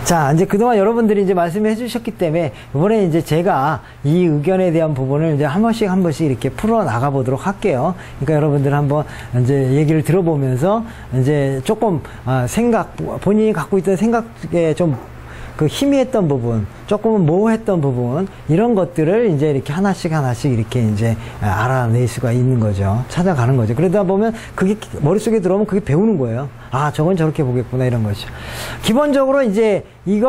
자, 이제 그동안 여러분들이 이제 말씀해 주셨기 때문에, 이번에 이제 제가 이 의견에 대한 부분을 이제 한 번씩 이렇게 풀어 나가 보도록 할게요. 그러니까 여러분들 한번 이제 얘기를 들어보면서, 이제 조금, 본인이 갖고 있던 생각에 좀, 그 희미했던 부분, 조금은 모호했던 부분, 이런 것들을 이제 이렇게 하나씩 이렇게 이제 알아낼 수가 있는 거죠. 찾아가는 거죠. 그러다 보면 그게 머릿속에 들어오면 그게 배우는 거예요. 아, 저건 저렇게 보겠구나, 이런 거죠. 기본적으로 이제 이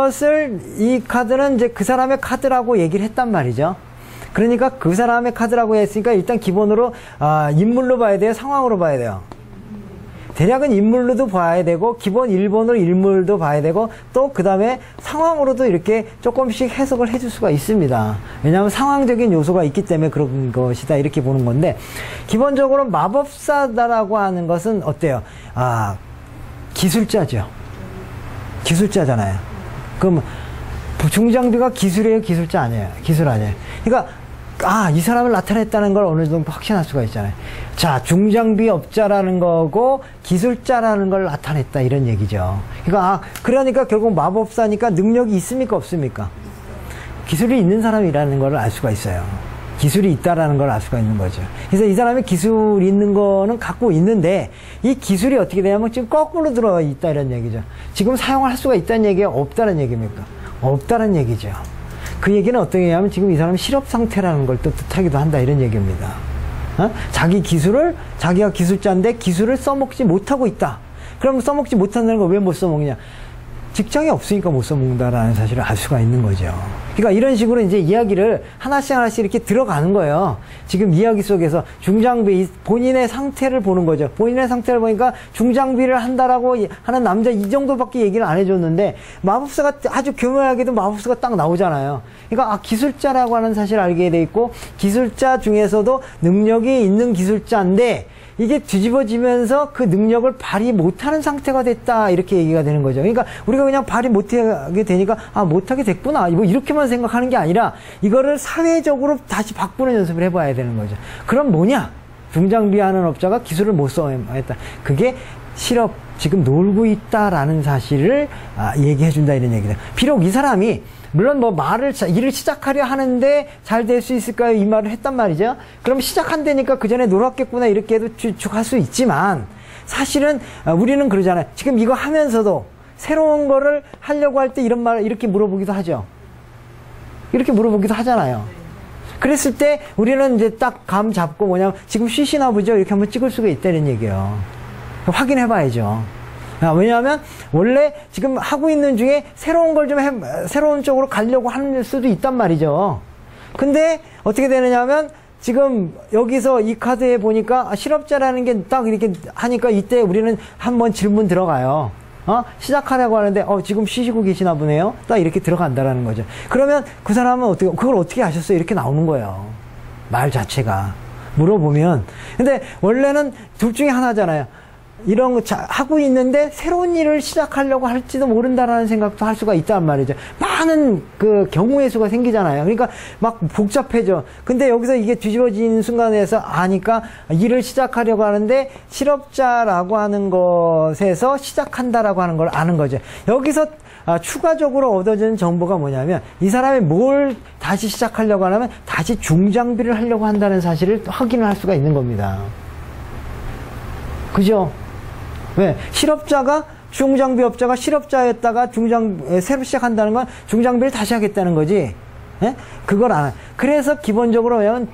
카드는 이제 그 사람의 카드라고 얘기를 했단 말이죠. 그러니까 그 사람의 카드라고 했으니까 일단 기본으로, 인물로 봐야 돼요? 상황으로 봐야 돼요? 대략은 인물로도 봐야 되고, 기본 1번으로 인물도 봐야 되고, 또 그 다음에 상황으로도 이렇게 조금씩 해석을 해줄 수가 있습니다. 왜냐하면 상황적인 요소가 있기 때문에 그런 것이다, 이렇게 보는 건데, 기본적으로 마법사다라고 하는 것은 어때요? 기술자죠. 기술자잖아요. 그럼 중장비가 기술이에요? 기술자 아니에요? 기술 아니에요? 그러니까 이 사람을 나타냈다는 걸 어느 정도 확신할 수가 있잖아요. 자, 중장비 업자라는 거고 기술자라는 걸 나타냈다, 이런 얘기죠. 그러니까 결국 마법사니까 능력이 있습니까, 없습니까? 기술이 있는 사람이라는 걸 알 수가 있어요. 기술이 있다라는 걸 알 수가 있는 거죠. 그래서 이 사람이 기술이 있는 거는 갖고 있는데, 이 기술이 어떻게 되냐면 지금 거꾸로 들어가 있다, 이런 얘기죠. 지금 사용할 수가 있다는 얘기가 없다는 얘기입니까? 없다는 얘기죠. 그 얘기는 어떤 얘기냐면 지금 이 사람은 실업 상태라는 걸 또 뜻하기도 한다, 이런 얘기입니다. 자기가 기술자인데 기술을 써먹지 못하고 있다. 그럼 써먹지 못한다는 걸 왜 못 써먹냐? 직장이 없으니까 못 써먹는다라는 사실을 알 수가 있는 거죠. 그러니까 이런 식으로 이제 이야기를 하나씩 이렇게 들어가는 거예요. 지금 이야기 속에서 중장비, 본인의 상태를 보는 거죠. 본인의 상태를 보니까 중장비를 한다라고 하는 남자 이 정도밖에 얘기를 안 해줬는데, 마법사가 아주 교묘하게도 마법사가 딱 나오잖아요. 그러니까 기술자라고 하는 사실을 알게 돼 있고, 기술자 중에서도 능력이 있는 기술자인데, 이게 뒤집어지면서 그 능력을 발휘 못하는 상태가 됐다, 이렇게 얘기가 되는 거죠. 그러니까 우리가 그냥 발휘 못하게 되니까 못하게 됐구나, 뭐 이렇게만 생각하는 게 아니라 이거를 사회적으로 다시 바꾸는 연습을 해봐야 되는 거죠. 그럼 뭐냐? 중장비하는 업자가 기술을 못 써했다. 그게 실업, 지금 놀고 있다라는 사실을 얘기해준다, 이런 얘기다. 비록 이 사람이 물론 일을 시작하려 하는데 잘 될 수 있을까요? 이 말을 했단 말이죠. 그럼 시작한다니까 그 전에 놀았겠구나, 이렇게 해도 추측할 수 있지만, 사실은 우리는 그러잖아요. 지금 이거 하면서도 새로운 거를 하려고 할 때 이런 말을 이렇게 물어보기도 하죠. 이렇게 물어보기도 하잖아요. 그랬을 때 우리는 이제 딱 감 잡고 뭐냐면 지금 쉬시나 보죠? 이렇게 한번 찍을 수가 있다는 얘기예요. 확인해 봐야죠. 왜냐하면 원래 지금 하고 있는 중에 새로운 걸 새로운 쪽으로 가려고 하는 수도 있단 말이죠. 근데 어떻게 되느냐 하면 지금 여기서 이 카드에 보니까 실업자라는 게 딱 이렇게 하니까 이때 우리는 한번 질문 들어가요. 시작하려고 하는데 지금 쉬시고 계시나 보네요. 딱 이렇게 들어간다라는 거죠. 그러면 그 사람은 그걸 어떻게 아셨어요? 이렇게 나오는 거예요. 말 자체가. 물어보면. 근데 원래는 둘 중에 하나잖아요. 이런 거 하고 있는데 새로운 일을 시작하려고 할지도 모른다라는 생각도 할 수가 있단 말이죠. 많은 그 경우의 수가 생기잖아요. 그러니까 막 복잡해져. 근데 여기서 이게 뒤집어진 순간에서 아니까 일을 시작하려고 하는데 실업자라고 하는 것에서 시작한다라고 하는 걸 아는 거죠. 여기서 추가적으로 얻어지는 정보가 뭐냐면, 이 사람이 뭘 다시 시작하려고 하면 다시 중장비를 하려고 한다는 사실을 확인을 할 수가 있는 겁니다. 그죠? 왜? 중장비 업자가 실업자였다가 새로 시작한다는 건 중장비를 다시 하겠다는 거지. 예? 그걸 안. 그래서 기본적으로 왜냐면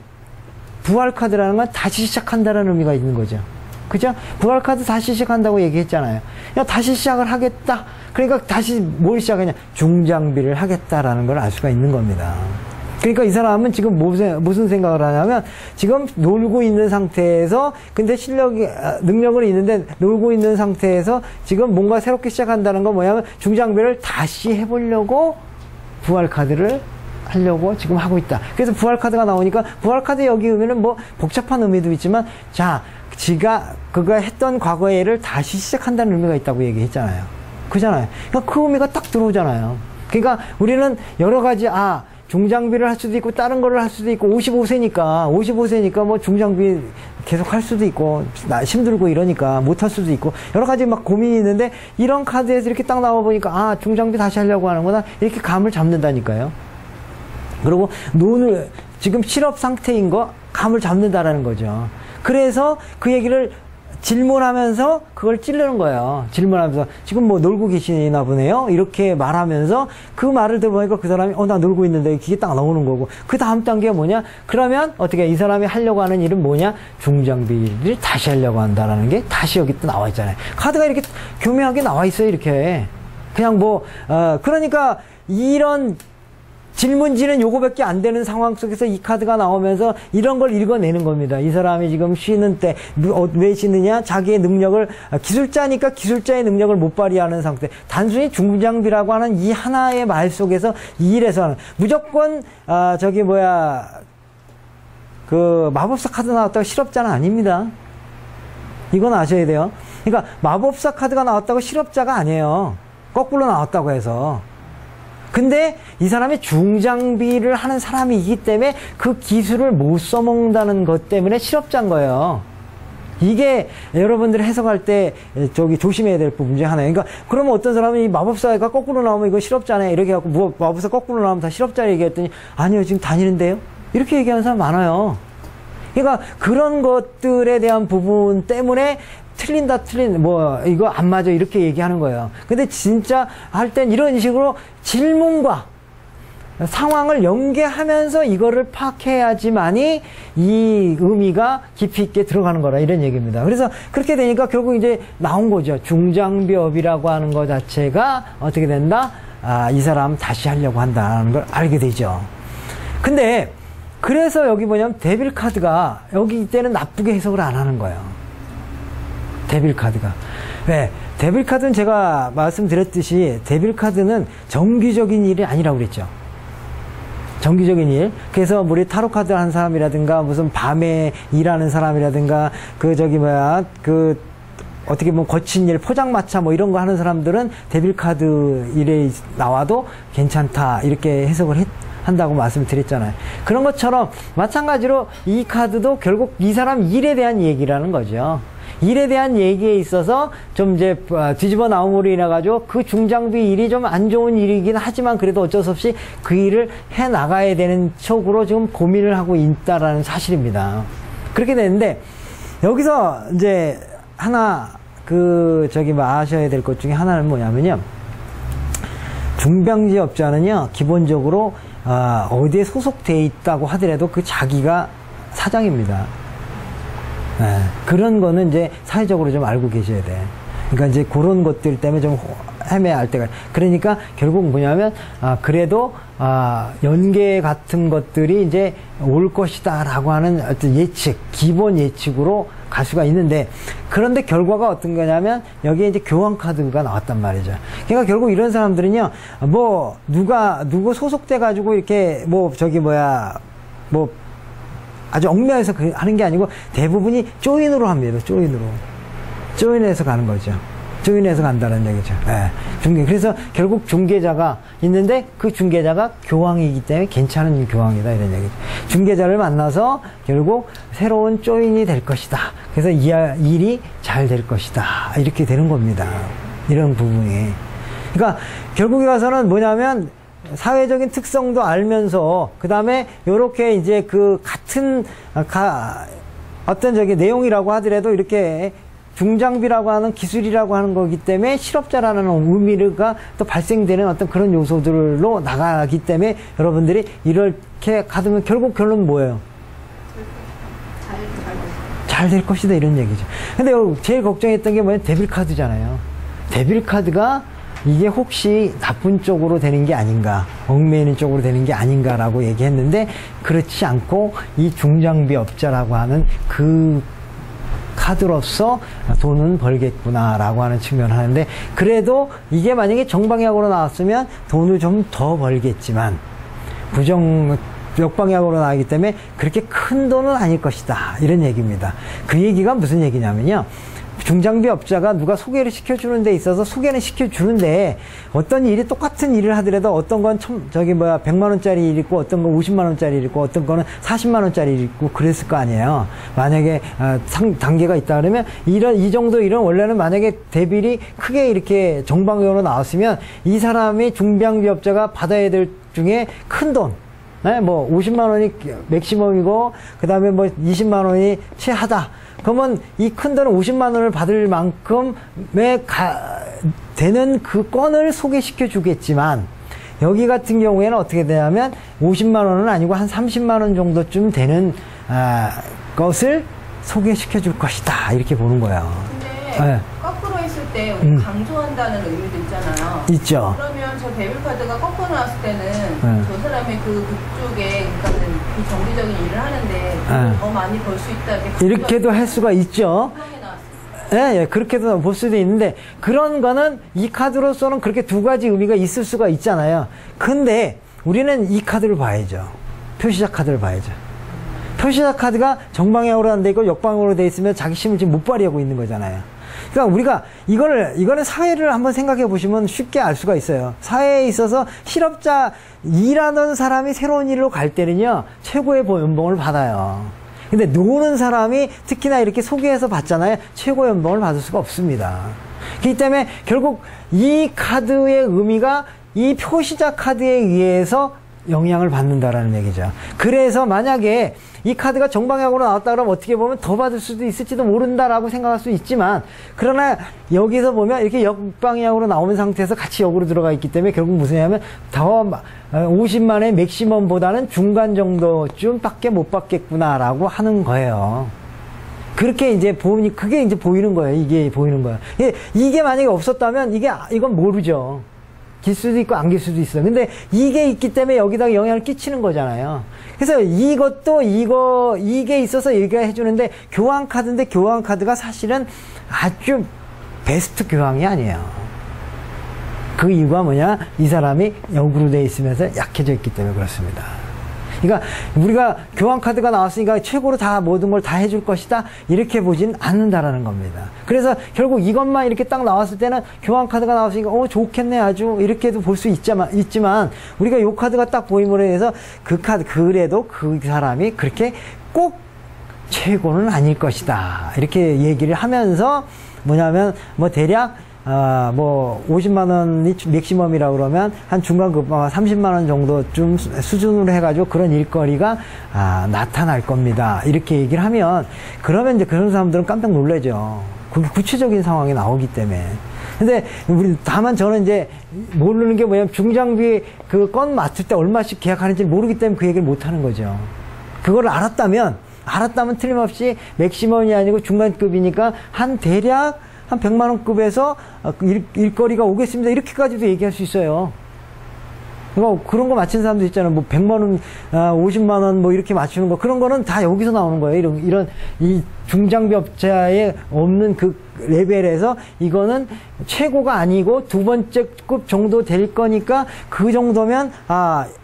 부활카드라는 건 다시 시작한다는 의미가 있는 거죠. 그죠? 부활카드 다시 시작한다고 얘기했잖아요. 야, 다시 시작을 하겠다. 그러니까 다시 뭘 시작하냐? 중장비를 하겠다라는 걸 알 수가 있는 겁니다. 그러니까 이 사람은 지금 무슨 생각을 하냐면, 지금 놀고 있는 상태에서, 근데 능력은 있는데 놀고 있는 상태에서 지금 뭔가 새롭게 시작한다는 건 뭐냐면 중장비를 다시 해보려고 부활카드를 하려고 지금 하고 있다. 그래서 부활카드가 나오니까, 부활카드 여기 오면은 복잡한 의미도 있지만, 지가 그가 했던 과거의 일을 다시 시작한다는 의미가 있다고 얘기했잖아요. 그잖아요. 그러니까 그 의미가 딱 들어오잖아요. 그러니까 우리는 여러 가지, 중장비를 할 수도 있고 다른 거를 할 수도 있고 55세니까 뭐 중장비 계속 할 수도 있고 힘들고 이러니까 못 할 수도 있고 여러 가지 막 고민이 있는데 이런 카드에서 이렇게 딱 나와 보니까 아 중장비 다시 하려고 하는구나 이렇게 감을 잡는다니까요. 그리고 지금 실업 상태인 거 감을 잡는다라는 거죠. 그래서 그 얘기를 질문하면서 그걸 찌르는 거예요. 질문하면서 지금 뭐 놀고 계시나 보네요. 이렇게 말하면서 그 말을 들어보니까 그 사람이 나 놀고 있는데 이게 딱 나오는 거고 그 다음 단계가 뭐냐? 그러면 어떻게 이 사람이 하려고 하는 일은 뭐냐? 중장비를 다시 하려고 한다라는 게 다시 여기 또 나와 있잖아요. 카드가 이렇게 교묘하게 나와 있어요. 이렇게 그냥 그러니까 이런 질문지는 요거밖에 안 되는 상황 속에서 이 카드가 나오면서 이런 걸 읽어내는 겁니다. 이 사람이 지금 쉬는 때 왜 쉬느냐? 자기의 능력을 기술자니까 기술자의 능력을 못 발휘하는 상태. 단순히 중장비라고 하는 이 하나의 말 속에서 이 일에서 하는 무조건 그 마법사 카드 나왔다고 실업자는 아닙니다. 이건 아셔야 돼요. 그러니까 마법사 카드가 나왔다고 실업자가 아니에요. 거꾸로 나왔다고 해서. 근데 이 사람이 중장비를 하는 사람이기 때문에 그 기술을 못 써먹는다는 것 때문에 실업자인 거예요. 이게 여러분들이 해석할 때 조심해야 될 부분 중에 하나예요. 그러니까 그러면 어떤 사람은 이 마법사가 거꾸로 나오면 이거 실업자네 이렇게 해갖고 마법사 거꾸로 나오면 다 실업자 얘기했더니 아니요 지금 다니는데요 이렇게 얘기하는 사람 많아요. 그러니까 그런 것들에 대한 부분 때문에 이거 안 맞아 이렇게 얘기하는 거예요. 근데 진짜 할 땐 이런 식으로 질문과 상황을 연계하면서 이거를 파악해야지만이 이 의미가 깊이 있게 들어가는 거라 이런 얘기입니다. 그래서 그렇게 되니까 결국 이제 나온 거죠. 중장비업이라고 하는 것 자체가 어떻게 된다? 이 사람 다시 하려고 한다는 걸 알게 되죠. 근데 그래서 여기 뭐냐면 데빌 카드가 여기 이때는 나쁘게 해석을 안 하는 거예요. 데빌 카드가. 왜? 데빌 카드는 제가 말씀드렸듯이 데빌 카드는 정기적인 일이 아니라고 그랬죠. 정기적인 일. 그래서 우리 타로 카드 하는 사람이라든가 무슨 밤에 일하는 사람이라든가 어떻게 보면 거친 일, 포장마차 뭐 이런 거 하는 사람들은 데빌 카드 일에 나와도 괜찮다. 이렇게 해석을 한다고 말씀드렸잖아요. 그런 것처럼 마찬가지로 이 카드도 결국 이 사람 일에 대한 얘기라는 거죠. 일에 대한 얘기에 있어서 좀 이제 뒤집어 나옴으로 인해 가지고 그 중장비 일이 좀 안 좋은 일이긴 하지만 그래도 어쩔 수 없이 그 일을 해 나가야 되는 쪽으로 지금 고민을 하고 있다라는 사실입니다. 그렇게 되는데 여기서 이제 하나 아셔야 될 것 중에 하나는 뭐냐면요. 중장비업자는요 기본적으로 어디에 소속되어 있다고 하더라도 그 자기가 사장입니다. 네, 그런 거는 이제 사회적으로 좀 알고 계셔야 돼. 그러니까 이제 그런 것들 때문에 좀 헤매할 때가. 그러니까 결국 뭐냐면, 그래도, 연계 같은 것들이 이제 올 것이다 라고 하는 어떤 예측, 기본 예측으로 갈 수가 있는데, 그런데 결과가 어떤 거냐면, 여기에 이제 교환 카드가 나왔단 말이죠. 그러니까 결국 이런 사람들은요, 누구 소속돼가지고 이렇게, 아주 얽매여서 하는 게 아니고 대부분이 조인으로 합니다. 조인해서 가는 거죠. 조인해서 간다는 얘기죠. 네. 그래서 결국 중개자가 있는데 그 중개자가 교황이기 때문에 괜찮은 교황이다 이런 얘기죠. 중개자를 만나서 결국 새로운 조인이 될 것이다. 그래서 일이 잘 될 것이다. 이렇게 되는 겁니다. 이런 부분이. 그러니까 결국에 가서는 뭐냐면 사회적인 특성도 알면서 그 다음에 요렇게 이제 그 같은 어떤 내용이라고 하더라도 이렇게 중장비라고 하는 기술이라고 하는 거기 때문에 실업자라는 의미가 또 발생되는 어떤 그런 요소들로 나가기 때문에 여러분들이 이렇게 가두면 결국 결론은 뭐예요? 잘 될 것이다 이런 얘기죠. 근데 제일 걱정했던 게 뭐냐면 데빌 카드잖아요. 데빌 카드가 이게 혹시 나쁜 쪽으로 되는 게 아닌가, 얽매이는 쪽으로 되는 게 아닌가라고 얘기했는데 그렇지 않고 이 중장비업자라고 하는 그 카드로서 돈은 벌겠구나라고 하는 측면을 하는데 그래도 이게 만약에 정방향으로 나왔으면 돈을 좀 더 벌겠지만 역방향으로 나오기 때문에 그렇게 큰 돈은 아닐 것이다 이런 얘기입니다. 그 얘기가 무슨 얘기냐면요. 중장비업자가 누가 소개를 시켜주는 데 있어서 소개는 시켜주는데 어떤 일이 똑같은 일을 하더라도 어떤 건 100만 원짜리 일 있고 어떤 건 50만 원짜리 일 있고 어떤 거는 40만 원짜리 일 있고 그랬을 거 아니에요. 만약에 단계가 있다 그러면 이 정도 일은 원래는 만약에 대비리 크게 이렇게 정방향으로 나왔으면 이 사람이 중장비업자가 받아야 될 중에 큰 돈, 네? 뭐 50만 원이 맥시멈이고 그 다음에 뭐 20만 원이 최하다. 그러면 이 큰 돈은 50만 원을 받을 만큼의 되는 그 건을 소개시켜 주겠지만 여기 같은 경우에는 어떻게 되냐면 50만 원은 아니고 한 30만 원 정도쯤 되는 것을 소개시켜 줄 것이다. 이렇게 보는 거예요. 근데 네. 거꾸로 했을 때 우리 강조한다는 의미도 있잖아요. 있죠. 그러면 저 데빌카드가 거꾸로 나왔을 때는 저 사람이 그쪽에 그러니까는 그 정기적인 일을 하는데 더 많이 벌 수 있다. 이렇게도 할 수가 있죠. 예, 그렇게도 볼 수도 있는데 그런 거는 이 카드로서는 그렇게 두 가지 의미가 있을 수가 있잖아요. 근데 우리는 이 카드를 봐야죠. 표시자 카드를 봐야죠. 표시자 카드가 정방향으로 안 돼 있고 역방향으로 돼 있으면 자기 힘을 지금 못 발휘하고 있는 거잖아요. 그러니까 우리가 이거는 사회를 한번 생각해 보시면 쉽게 알 수가 있어요. 사회에 있어서 실업자 일하는 사람이 새로운 일로 갈 때는요 최고의 연봉을 받아요. 근데 노는 사람이 특히나 이렇게 소개해서 받잖아요. 최고의 연봉을 받을 수가 없습니다. 그렇기 때문에 결국 이 카드의 의미가 이 표시자 카드에 의해서 영향을 받는다라는 얘기죠. 그래서 만약에 이 카드가 정방향으로 나왔다 그러면 어떻게 보면 더 받을 수도 있을지도 모른다라고 생각할 수 있지만 그러나 여기서 보면 이렇게 역방향으로 나오는 상태에서 같이 역으로 들어가 있기 때문에 결국 무슨냐면 더 50만의 맥시멈보다는 중간 정도쯤 밖에 못 받겠구나라고 하는 거예요. 그렇게 이제 보니 그게 이제 보이는 거예요. 이게 보이는 거예요. 이게 만약에 없었다면 이건 모르죠. 길 수도 있고 안 길 수도 있어요. 근데 이게 있기 때문에 여기다가 영향을 끼치는 거잖아요. 그래서 이것도 이게 있어서 얘기가 해주는데 교환카드인데 교환카드가 사실은 아주 베스트 교환이 아니에요. 그 이유가 뭐냐? 이 사람이 역으로 돼 있으면서 약해져 있기 때문에 그렇습니다. 그러니까 우리가 교환카드가 나왔으니까 최고로 다 모든 걸 다 해줄 것이다 이렇게 보진 않는다라는 겁니다. 그래서 결국 이것만 이렇게 딱 나왔을 때는 교환카드가 나왔으니까 좋겠네 아주 이렇게도 볼 수 있지만 우리가 요 카드가 딱 보임으로 해서 그 카드 그래도 그 사람이 그렇게 꼭 최고는 아닐 것이다 이렇게 얘기를 하면서 뭐냐면 뭐 대략 50만 원이 맥시멈이라고 그러면 한 중간급 30만 원 정도쯤 수준으로 해가지고 그런 일거리가 나타날 겁니다. 이렇게 얘기를 하면 그러면 이제 그런 사람들은 깜짝 놀라죠. 그게 구체적인 상황이 나오기 때문에. 근데 다만 저는 이제 모르는 게 뭐냐면 중장비 그 건 맞출 때 얼마씩 계약하는지 모르기 때문에 그 얘기를 못 하는 거죠. 그걸 알았다면 틀림없이 맥시멈이 아니고 중간급이니까 대략 한 100만 원급에서 일거리가 오겠습니다. 이렇게까지도 얘기할 수 있어요. 그런 거 맞춘 사람도 있잖아요. 뭐 100만 원, 50만 원 뭐 이렇게 맞추는 거. 그런 거는 다 여기서 나오는 거예요. 이 중장비업자에 없는 그 레벨에서 이거는 최고가 아니고 두 번째 급 정도 될 거니까 그 정도면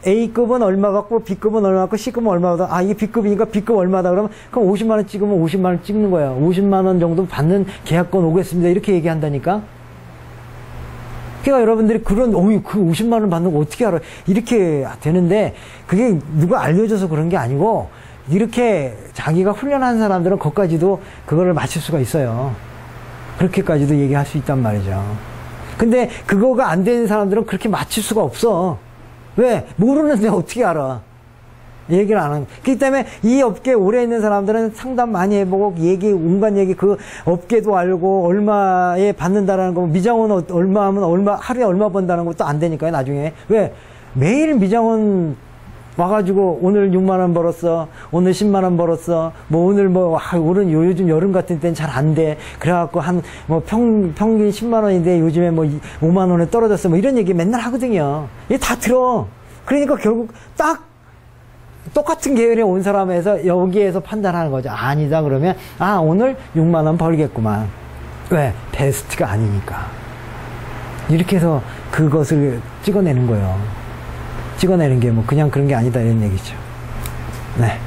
A급은 얼마 갖고 B급은 얼마 갖고 C급은 얼마 갖고 이게 B급이니까 B급 얼마다 그러면 그럼 50만 원 찍으면 50만 원 찍는 거예요. 50만 원 정도 받는 계약권 오겠습니다. 이렇게 얘기한다니까. 그러니까 여러분들이 그 50만 원 받는 거 어떻게 알아요? 이렇게 되는데 그게 누가 알려줘서 그런 게 아니고 이렇게 자기가 훈련한 사람들은 거기까지도 그거를 맞출 수가 있어요. 그렇게까지도 얘기할 수 있단 말이죠. 근데 그거가 안 되는 사람들은 그렇게 맞출 수가 없어. 왜? 모르는데 어떻게 알아? 얘기를 안 하는. 그렇기 때문에 이 업계에 오래 있는 사람들은 상담 많이 해보고 온갖 얘기 그 업계도 알고 얼마에 받는다라는 거 미장원 얼마 하면 하루에 얼마 번다는 것도 안 되니까요 나중에. 왜? 매일 미장원 와가지고 오늘 6만 원 벌었어. 오늘 10만 원 벌었어. 오늘 요즘 여름 같은 때는 잘 안 돼. 그래갖고 평균 10만 원인데 요즘에 5만 원에 떨어졌어. 이런 얘기 맨날 하거든요. 이게 다 들어. 그러니까 결국 딱 똑같은 계열에 온 사람에서 여기에서 판단하는 거죠. 아니다 그러면 오늘 6만 원 벌겠구만. 왜? 베스트가 아니니까. 이렇게 해서 그것을 찍어내는 거예요. 찍어내는 게 그냥 그런 게 아니다 이런 얘기죠. 네.